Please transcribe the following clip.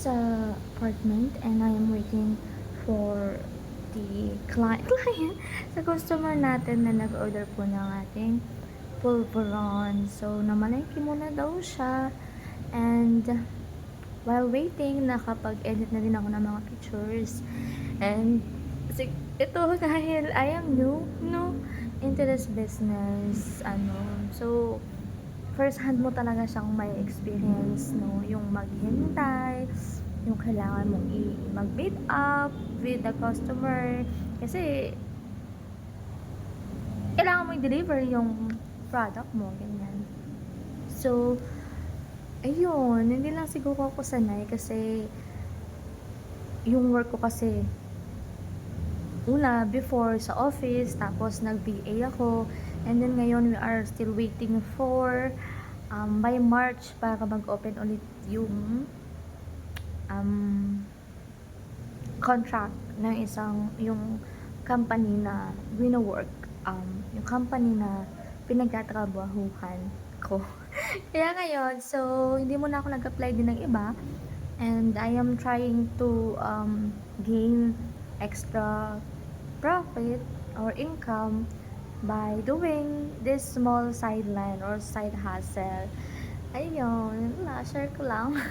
sa apartment and I am waiting for the client sa customer natin na nag-order po ng ating pulveron. So, namalengke muna daw siya. And while waiting, nakapag-edit na din ako ng mga pictures. And ito dahil I am new, no, into this business, so first hand mo talaga siyang may experience, no, yung maghintay, yung kailangan mong mag-meet up with the customer kasi kailangan mo i-deliver yung product mo, ganyan. So, ayun, hindi lang siguro ako sanay kasi yung work ko kasi una, before sa office, tapos nag-VA ako, and then ngayon we are still waiting for by March para mag-open ulit yung contract ng yung company na wino-work, yung company na pinagtatrabahuhan ko. Kaya ngayon, so hindi muna ako nag-apply din ng iba, and I am trying to gain extra profit or income by doing this small sideline or side hustle. Ayun, share ko lang.